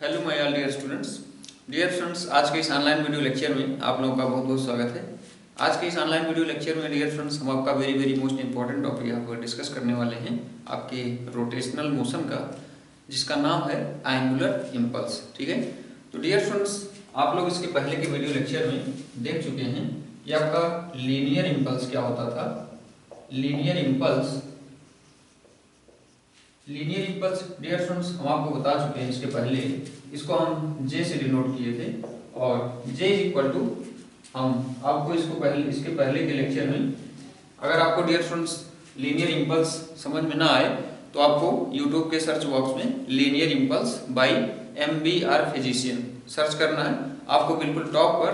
Hello my all dear students, आज के इस ऑनलाइन वीडियो लेक्चर में आप लोगों का बहुत बहुत स्वागत है। आज के इस ऑनलाइन वीडियो लेक्चर में डियर फ्रेंड्स हम आपका वेरी मोस्ट इंपॉर्टेंट टॉपिक यहाँ पर डिस्कस करने वाले हैं, आपके रोटेशनल मोशन का, जिसका नाम है एंगुलर इम्पल्स। ठीक है, तो डियर फ्रेंड्स आप लोग इसके पहले के वीडियो लेक्चर में देख चुके हैं कि आपका लीनियर इम्पल्स क्या होता था। लीनियर इम्पल्स डियर फ्रेंड्स हम आपको बता चुके हैं इसके पहले, इसको हम जे से डिनोट किए थे और जे इज इक्वल टू, हम आपको इसके पहले के लेक्चर में, अगर आपको डियर फ्रेंड्स लीनियर इम्पल्स समझ में ना आए तो आपको यूट्यूब के सर्च बॉक्स में linear impulse by MBR physician search करना है। आपको बिल्कुल टॉप पर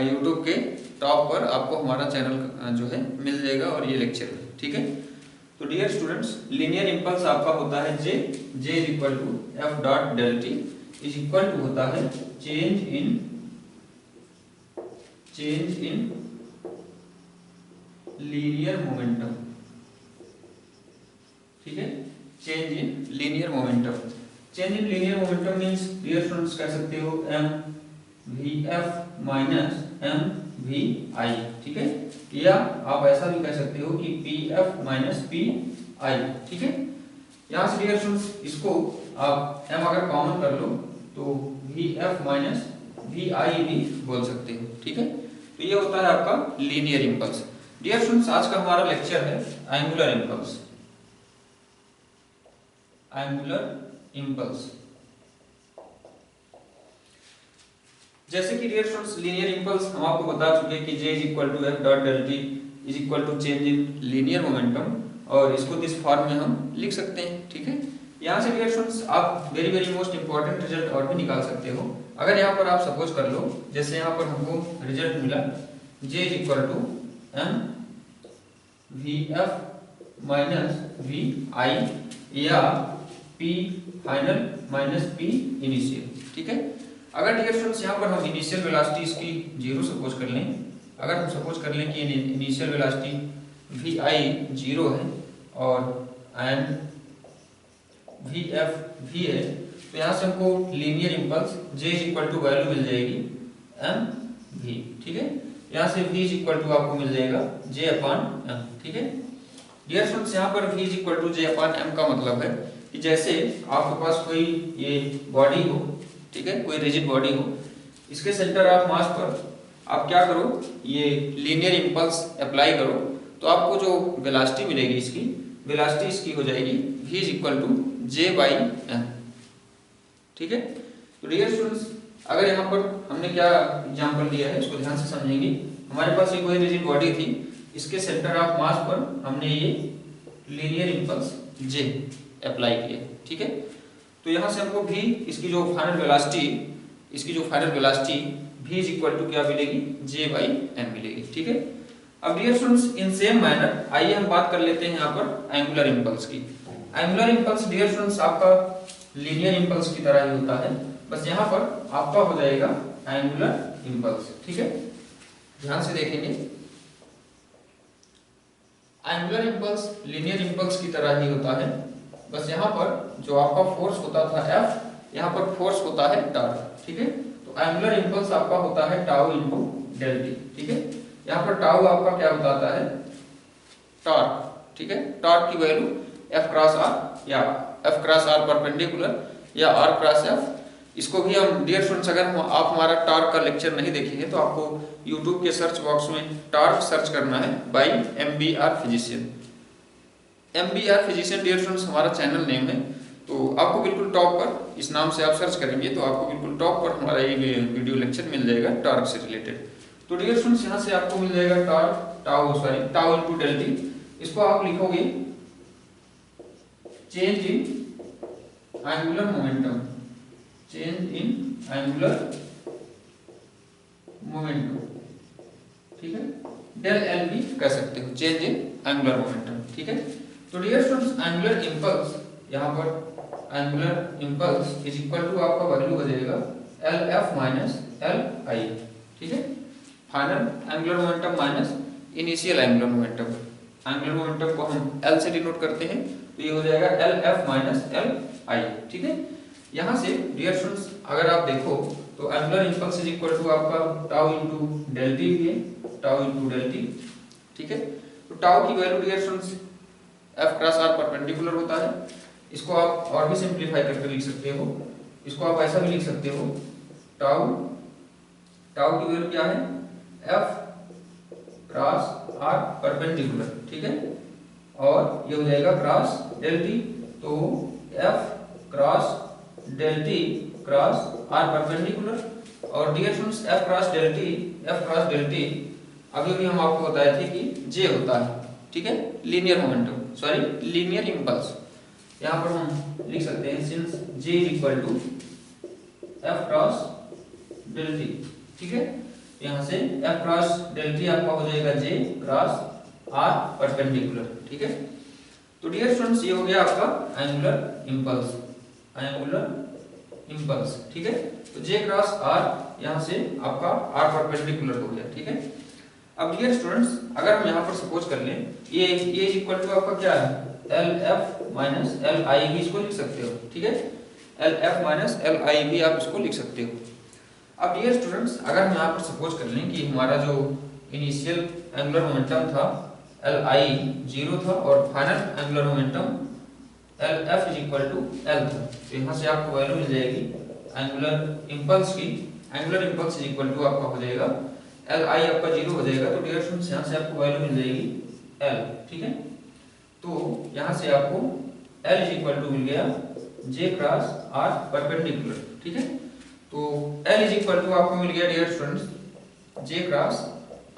यूट्यूब के टॉप पर आपको हमारा चैनल जो है मिल जाएगा और ये लेक्चर है। ठीक है, तो डियर स्टूडेंट्स लीनियर इम्पल्स आपका होता है J is equal to F dot del T is equal to होता है चेंज इन लीनियर मोमेंटम। ठीक है, change in linear momentum means dear students कह सकते हो M V F minus M V I. ठीक है, या आप ऐसा भी कह सकते हो कि P F minus P I. ठीक है, यहाँ से डियर स्टूडेंट्स इसको आप एम अगर कॉमन कर लो तो वी एफ माइनस वी आई भी बोल सकते हो। ठीक है, तो ये होता है आपका लीनियर इम्पल्स। डियर स्टूडेंट्स आज का हमारा लेक्चर है एंगुलर इम्पल्स। जैसे कि डियर स्टूडेंट्स लीनियर इम्पल्स हम आपको बता चुके हैं कि J is equal to F dot del T is equal to change in linear momentum, और इसको दिस फॉर्म में हम लिख सकते हैं। ठीक है, यहाँ से डियर स्टूडेंट्स आप वेरी मोस्ट इंपॉर्टेंट रिजल्ट और भी निकाल सकते हो। अगर यहाँ पर आप सपोज कर लो, जैसे यहाँ पर हमको रिजल्ट मिला J is equal to M V F minus V I या P final minus P initial. ठीक है, अगर डियर स्टूडेंट्स यहाँ पर हम इनिशियल वेलोसिटी इसकी 0 सपोज कर लें, अगर हम सपोज कर लें कि इनिशियल वेलोसिटी वी आई 0 है और एंड वी एफ वी है, तो यहाँ से हमको linear impulse J is equal to value मिल जाएगी एम वी। ठीक है, यहाँ से v इज इक्वल टू आपको मिल जाएगा जे अपॉन एम। ठीक है, डियर स्टूडेंट्स यहाँ पर v is equal to J upon M का मतलब है कि जैसे आपके पास कोई ये बॉडी हो, ठीक है, कोई रिजिड बॉडी हो, इसके सेंटर ऑफ मास पर आप क्या करो, ये लीनियर इम्पल्स अप्लाई करो, तो आपको जो वेलोसिटी मिलेगी, इसकी वेलोसिटी इसकी हो जाएगी v is equal to J by M. ठीक है, तो डियर स्टूडेंट्स अगर यहाँ पर हमने क्या एग्जांपल दिया है इसको ध्यान से समझेंगे। हमारे पास ये कोई रिजिड बॉडी थी, इसके सेंटर ऑफ मास पर हमने ये लीनियर इम्पल्स जे अप्लाई किया। ठीक है, तो यहाँ से हमको भी इसकी जो final velocity v is equal to क्या मिलेगी, जे बाई एम मिलेगी। ठीक है, अब dear students in same manner आइए हम बात कर लेते हैं यहाँ पर एंगुलर इम्पल्स की। एंगुलर इम्पल्स डियर स्टूडेंट्स आपका लीनियर इम्पल्स की तरह ही होता है, बस यहाँ पर आपका हो जाएगा एंगुलर इम्पल्स। ठीक है, ध्यान से देखेंगे, एंगुलर इम्पल्स लीनियर इम्पल्स की तरह ही होता है, बस यहाँ पर जो आपका फोर्स होता था F, यहाँ पर फोर्स होता है टॉर्क। ठीक है, तो एंगुलर इम्पल्स आपका होता है टाउ इनटू डेल टी। ठीक है, यहाँ पर टाउ आपका क्या बताता है, टॉर्क। ठीक है, टॉर्क की वैल्यू F क्रॉस आर या F क्रॉस आर परपेंडिकुलर या R क्रॉस F। इसको भी हम डियर स्टूडेंट्स अगर आप हमारा टॉर्क का लेक्चर नहीं देखे हैं तो आपको यूट्यूब के सर्च बॉक्स में टॉर्क सर्च करना है by MBR physician. MBR physician dear students हमारा चैनल नेम है, तो आपको बिल्कुल टॉप पर इस नाम से आप सर्च करेंगे तो आपको बिल्कुल टॉप पर हमारा ये वीडियो लेक्चर मिल जाएगा टॉर्क से रिलेटेड। तो डियर स्टूडेंट्स यहाँ से आपको मिल जाएगा torque tau into del T, इसको आप लिखोगे चेंज इन एंगुलर मोमेंटम, ठीक है, डेल एल भी कह सकते हो, चेंज इन एंगुलर मोमेंटम। ठीक है, तो डियर स्टूडेंट्स एंगुलर इम्पल्स, यहाँ पर angular impulse is equal to आपका वैल्यू हो जाएगा L F minus L I. ठीक है, final angular momentum minus initial angular momentum. Angular momentum को हम एल से डिनोट करते हैं, तो ये हो जाएगा L F minus L I. ठीक है, यहाँ से डियर स्टूडेंट्स अगर आप देखो तो angular impulse is equal to आपका टाउ इनटू डेल टी भी है, टाउ इनटू डेल टी, ठीक है। तो टाउ की value dear students F cross R perpendicular होता है। इसको आप और भी सिंपलीफाई करके लिख सकते हो, इसको आप ऐसा भी लिख सकते हो, टाउ टाउ की वैल्यू क्या है, एफ क्रॉस आर परपेंडिकुलर, ठीक है, और ये हो जाएगा क्रॉस डेल टी, तो F cross del T cross R perpendicular. और dear students F cross del T अभी भी हम आपको बताए थे कि जे होता है, ठीक है, linear momentum, sorry linear impulse. यहाँ पर हम लिख सकते हैं since J is equal to F cross del T, ठीक है। यहाँ से एफ क्रॉस डेल टी आपका हो जाएगा जे क्रॉस आर परपेंडिकुलर, ठीक है। तो डियर स्टूडेंट्स ये हो गया आपका एंगुलर इंपल्स, ठीक है। तो जे क्रॉस आर यहाँ से आपका आर परपेंडिकुलर हो गया, ठीक है। अब डियर स्टूडेंट्स अगर हम यहाँ पर सपोज कर लें ये इज इक्वल टू आपका क्या है, एल एफ माइनस एल आई भी इसको लिख सकते हो, ठीक है, एल एफ माइनस एल आई भी आप इसको लिख सकते हो। अब डियर स्टूडेंट्स अगर हम यहाँ पर सपोज कर लें कि हमारा जो इनिशियल एंगुलर मोमेंटम था एल आई 0 था और final angular momentum L F is equal to L था, तो यहाँ से आपको वैल्यू मिल जाएगी एंगुलर इंपल्स की, angular impulse is equal to आपका हो जाएगा एल आई आपका 0 हो जाएगा, तो डियर स्टूडेंट्स यहाँ से आपको वैल्यू मिल जाएगी एल, ठीक है। तो यहाँ से आपको एल इज इक्वल टू मिल गया जे क्रॉस आर परपेंडिकुलर, ठीक है। तो एल इज इक्वल टू आपको मिल गया dear students J cross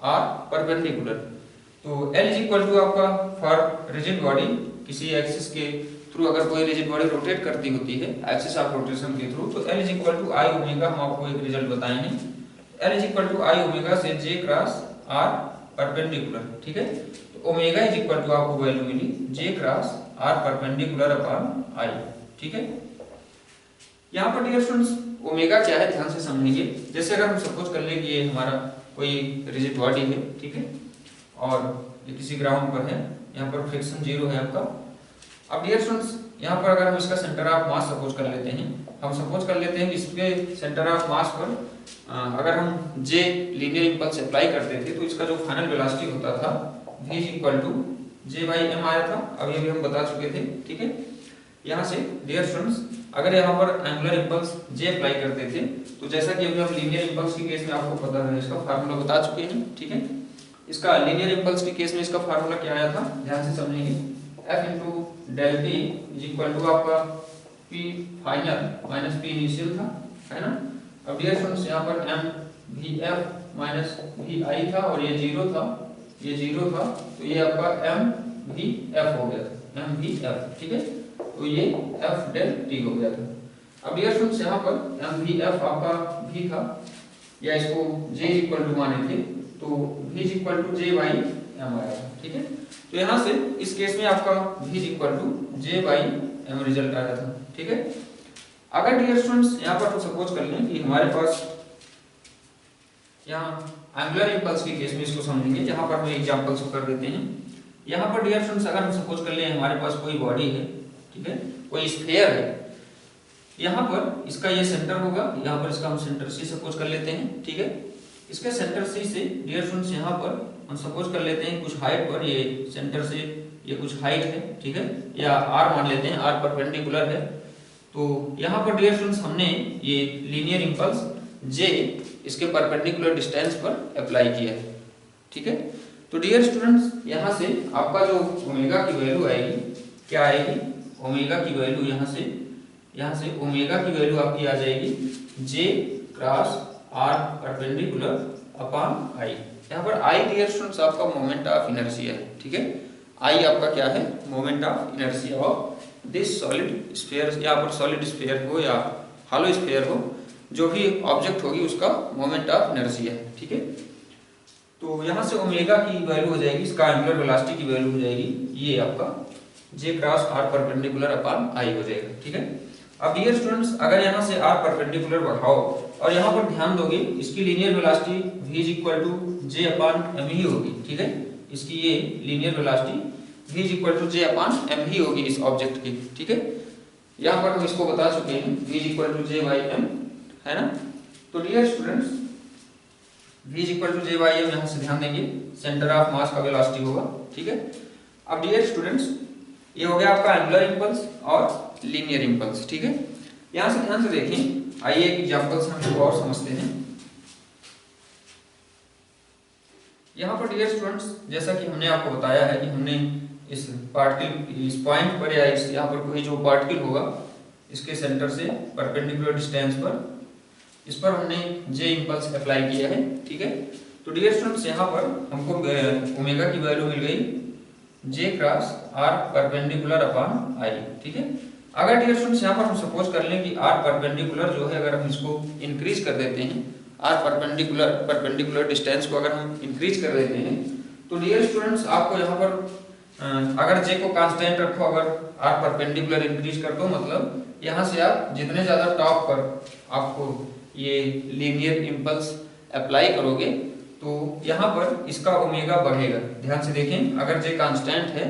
R perpendicular. तो एल इज इक्वल टू आपका फॉर रिजिड बॉडी किसी एक्सिस के थ्रू अगर कोई रिजिड बॉडी रोटेट करती होती है एक्सिस ऑफ रोटेशन के थ्रू, तो L is equal to I omega, हम आपको एक रिजल्ट बताए हैं, L is equal to I omega से जे क्रॉस आर परपेंडिकुलर, ठीक है। तो ओमेगा इज इक्वल टू आपको value milli J cross R perpendicular upon I, ठीक है। यहाँ पर डियर स्टूडेंट्स ओमेगा क्या है ध्यान से समझेंगे। जैसे अगर हम सपोज कर लें कि ये हमारा कोई रिजिड बॉडी है, ठीक है, और ये किसी ग्राउंड पर है, यहाँ पर फ्रिक्शन 0 है आपका। अब डियर स्टूडेंट्स यहाँ पर अगर हम इसका सेंटर ऑफ मास सपोज कर लेते हैं, हम सपोज कर लेते हैं कि इसके सेंटर ऑफ मास पर अगर हम जे लीनियर इंपल्स अप्लाई करते थे तो इसका जो फाइनल वेलोसिटी होता था v is equal to J by M आया था, अब ये भी हम बता चुके थे, ठीक है। यहाँ से डियर स्टूडेंट्स अगर यहाँ पर एंगुलर इंपल्स जे अप्लाई करते थे तो जैसा कि अभी हम लीनियर इंपल्स के केस में आपको पता है इसका फार्मूला बता चुके हैं, ठीक है। इसका लीनियर इंपल्स के केस में इसका फार्मूला क्या आया था ध्यान से समझेंगे, f into del T is equal to आपका p final minus p initial था, है ना। अब डियर स्टूडेंट्स यहाँ पर m v f minus v i था और ये 0 था, ये 0 था, तो ये आपका m v f हो गया था, m v f, ठीक है। तो ये f डेल t हो गया था। अब डियर स्टूडेंट्स यहाँ पर m v f आपका v था या इसको j इक्वल टू माने थे, तो v is equal to j by m आया था, ठीक है। तो यहाँ से इस केस में आपका v is equal to j by m result आया था, ठीक है। अगर डियर स्टूडेंट्स यहाँ पर तो सपोज कर लें कि हमारे पास यहाँ एंगुलर इंपल्स के केस में इसको समझेंगे, जहाँ पर हम एग्जांपल्स को कर देते हैं। यहाँ पर डियर स्टूडेंट्स अगर हम सपोज कर लें हमारे पास कोई बॉडी है, ठीक है, कोई स्फीयर है, यहाँ पर इसका ये सेंटर होगा, यहाँ पर इसका हम सेंटर सी सपोज कर लेते हैं, ठीक है। इसके सेंटर सी से डियर स्टूडेंट्स यहाँ पर हम सपोज कर लेते हैं कुछ हाइट पर, ये सेंटर से ये कुछ हाइट है, ठीक है, या आर मान लेते हैं, आर परपेंडिकुलर है। तो यहाँ पर डियर स्टूडेंट्स हमने ये लीनियर इंपल्स जे इसके परपेंडिकुलर डिस्टेंस पर अप्लाई किया है, ठीक है। तो डियर स्टूडेंट्स यहाँ से आपका जो ओमेगा की वैल्यू आएगी क्या आएगी, ओमेगा की वैल्यू यहाँ से ओमेगा की वैल्यू आपकी आ जाएगी J cross R perpendicular upon I. यहाँ पर आई डियर स्टूडेंट्स आपका मोमेंट ऑफ इनर्शिया है, ठीक है। आई आपका क्या है, moment of inertia of this solid sphere, यहाँ पर सॉलिड स्फीयर हो या हॉलो स्फीयर हो, जो भी ऑब्जेक्ट होगी उसका मोमेंट ऑफ इनर्शिया है, ठीक है। तो यहाँ से ओमेगा की वैल्यू हो जाएगी, इसका एंगुलर वेलोसिटी की वैल्यू हो जाएगी ये आपका J cross R perpendicular upon I हो जाएगा, ठीक है। अब डियर स्टूडेंट्स अगर यहाँ से आर परपेंडिकुलर बढ़ाओ और यहाँ पर ध्यान दोगे इसकी linear velocity v is equal to J upon M ही होगी, ठीक है। इसकी ये linear velocity v is equal to J upon M ही होगी इस ऑब्जेक्ट की, ठीक है। यहाँ पर हम इसको बता चुके हैं v is equal to J by M, है ना। तो dear students v is equal to J by M, यहाँ से ध्यान देंगे सेंटर ऑफ मास का वेलोसिटी होगा, ठीक है। अब डियर स्टूडेंट्स ये हो गया आपका एंगुलर इंपल्स और लीनियर इंपल्स, ठीक है। यहाँ से ध्यान से देखें, आइए एक एग्जांपल से हम इसको और समझते हैं। यहाँ पर डियर स्टूडेंट्स जैसा कि हमने आपको बताया है कि हमने इस पार्टिकल, इस पॉइंट पर या इस यहाँ पर कोई जो पार्टिकल होगा इसके सेंटर से परपेंडिकुलर डिस्टेंस पर, इस पर हमने जे इंपल्स अप्लाई किया है, ठीक है। तो डियर स्टूडेंट्स यहाँ पर हमको ओमेगा की वैल्यू मिल गई J cross R perpendicular upon I, ठीक है। अगर डियर स्टूडेंट्स यहाँ पर हम सपोज कर लें कि आर परपेंडिकुलर जो है, अगर हम इसको इंक्रीज कर देते हैं, आर परपेंडिकुलर डिस्टेंस को अगर हम इंक्रीज कर देते हैं, तो डियर स्टूडेंट्स आपको यहाँ पर अगर जे को कांस्टेंट रखो, अगर आर परपेंडिकुलर इंक्रीज कर दो, मतलब यहाँ से आप जितने ज्यादा टॉप पर आपको ये लीनियर इंपल्स अप्लाई करोगे तो यहाँ पर इसका ओमेगा बढ़ेगा। ध्यान से देखें, अगर जे कांस्टेंट है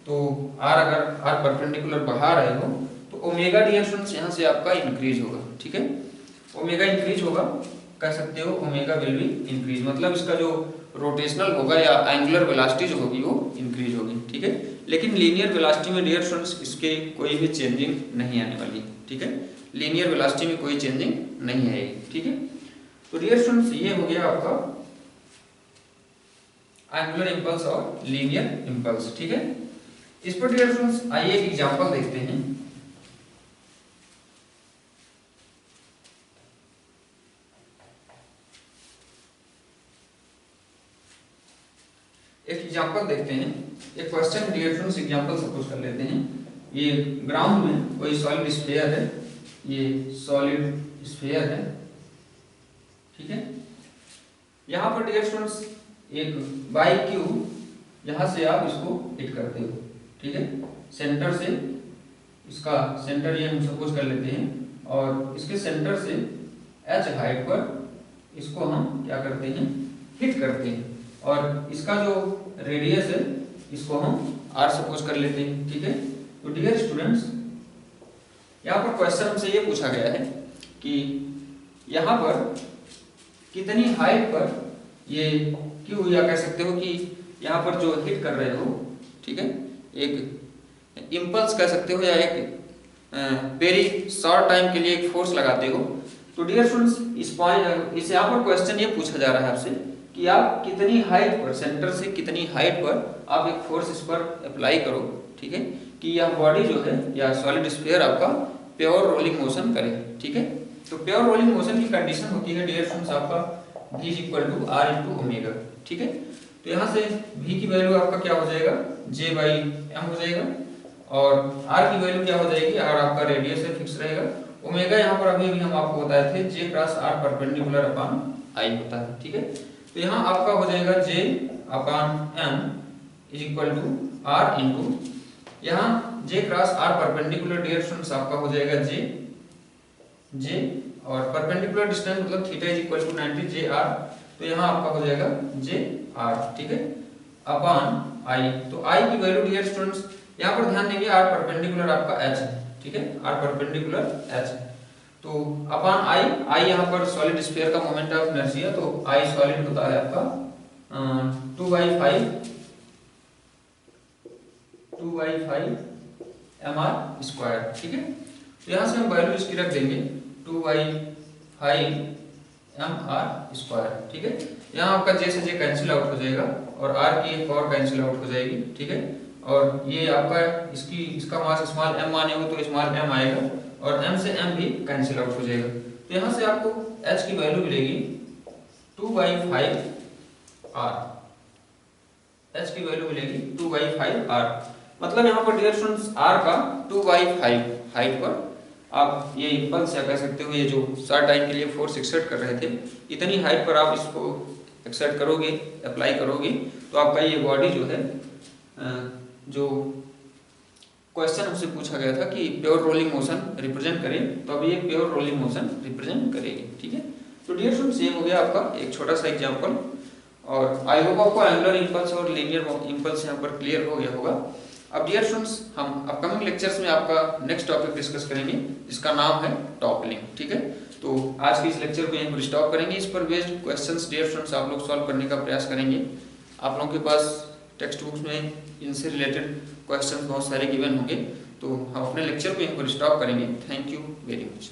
तो आर, अगर आर परपेंडिकुलर बढ़ा रहे हो तो ओमेगा डियर स्टूडेंट्स यहाँ से आपका इंक्रीज होगा, ठीक है। ओमेगा इंक्रीज होगा, कह सकते हो ओमेगा विल बी इंक्रीज, मतलब इसका जो रोटेशनल होगा या एंगुलर वेलोसिटी जो होगी वो इंक्रीज होगी, ठीक है। लेकिन लीनियर वेलोसिटी में डियर स्टूडेंट्स इसके कोई भी चेंजिंग नहीं आने वाली, ठीक है। लीनियर वेलोसिटी में कोई चेंजिंग नहीं आएगी, ठीक है। तो डियर स्टूडेंट्स ये हो गया आपका एंगुलर इंपल्स और लीनियर इंपल्स, ठीक है। इस पर डियर स्टूडेंट्स आइए एक एग्जांपल देखते हैं। एक एग्जांपल देखते हैं, एक question dear students example suppose कर लेते हैं। ये ग्राउंड में कोई सॉलिड स्फीयर है, ये सॉलिड स्फीयर है, ठीक है। यहाँ पर डियर स्टूडेंट्स एक बाई क्यू, यहाँ से आप इसको हिट करते हो, ठीक है। सेंटर से, इसका सेंटर ये हम सपोज कर लेते हैं, और इसके सेंटर से h हाइट पर इसको हम क्या करते हैं, हिट करते हैं, और इसका जो रेडियस है इसको हम r सपोज कर लेते हैं, ठीक है। तो डियर स्टूडेंट्स यहाँ पर क्वेश्चन हमसे ये पूछा गया है कि यहाँ पर कितनी हाइट पर ये क्यू, या कह सकते हो कि यहाँ पर जो हिट कर रहे हो, ठीक है, एक इम्पल्स कह सकते हो या एक वेरी शॉर्ट टाइम के लिए एक फोर्स लगाते हो। तो डियर स्टूडेंट्स इस पॉइंट, इस यहाँ पर क्वेश्चन ये पूछा जा रहा है आपसे कि आप कितनी हाइट पर, सेंटर से कितनी हाइट पर आप एक फोर्स इस पर अप्लाई करो, ठीक है, कि यह बॉडी जो है या सॉलिड स्फीयर आपका प्योर रोलिंग मोशन करे, ठीक है। तो प्योर रोलिंग मोशन की कंडीशन होती है डियर स्टूडेंट्स आपका v equal to R into omega, ठीक है। तो यहाँ से v की वैल्यू आपका क्या हो जाएगा, j बाई एम हो जाएगा, और r की वैल्यू क्या हो जाएगी, r आपका रेडियस है, फिक्स रहेगा। ओमेगा यहाँ पर अभी हम आपको बताए थे j cross r perpendicular upon i होता है, ठीक है। तो यहाँ आपका हो जाएगा j upon m is equal to r into, यहाँ j cross r perpendicular dear students आपका हो जाएगा j, और परपेंडिकुलर डिस्टेंस मतलब theta is equal to 90 j r, तो यहाँ आपका हो जाएगा j r, ठीक है, अपॉन i। तो i की वैल्यू डियर स्टूडेंट्स यहाँ पर ध्यान देंगे, r परपेंडिकुलर आपका h है, ठीक है, r परपेंडिकुलर h है, तो अपॉन i यहाँ पर सॉलिड स्फीयर का मोमेंट ऑफ इनर्शिया, तो i सॉलिड होता है आपका 2/5 mr स्क्वायर, ठीक है। तो यहाँ से हम वैल्यू इसकी रख देंगे 2/5 mr स्क्वायर, ठीक है। यहाँ आपका j से j कैंसिल आउट हो जाएगा, और r की एक और कैंसिल आउट हो जाएगी, ठीक है। और ये आपका इसका मास स्मॉल m माने हो तो स्मॉल m आएगा, और m से m भी कैंसिल आउट हो जाएगा। तो यहाँ से आपको h की वैल्यू मिलेगी 2/5 r, h की वैल्यू मिलेगी 2/5 r, मतलब यहाँ पर डियर स्टूडेंट्स r का 2/5 हाइट पर आप ये इंपल्स या कह सकते हो ये जो शॉर्ट टाइम के लिए फोर्स एक्सर्ट कर रहे थे, इतनी हाइट पर आप इसको एक्सर्ट करोगे, अप्लाई करोगे, तो आपका ये बॉडी जो है, जो क्वेश्चन हमसे पूछा गया था कि प्योर रोलिंग मोशन रिप्रेजेंट करें, तो अब ये प्योर रोलिंग मोशन रिप्रेजेंट करेगी, ठीक है। तो डियर स्टूडेंट्स ये हो गया आपका एक छोटा सा एग्जांपल, और आई होप आपको एंगुलर इंपल्स और लीनियर इंपल्स यहाँ पर क्लियर हो गया होगा। अब डियर स्टूडेंट्स, हम अपकमिंग लेक्चर्स में आपका नेक्स्ट टॉपिक डिस्कस करेंगे जिसका नाम है टॉपलिंग। ठीक है, तो आज के इस लेक्चर को यहीं पर स्टॉप करेंगे। इस पर बेस्ड क्वेश्चंस डियर स्टूडेंट्स आप लोग सॉल्व करने का प्रयास करेंगे। आप लोगों के पास टेक्स्ट बुक्स में इनसे रिलेटेड क्वेश्चंस बहुत सारे गिवन होंगे, तो हम अपने लेक्चर को यहीं पर स्टॉप करेंगे। Thank you very much.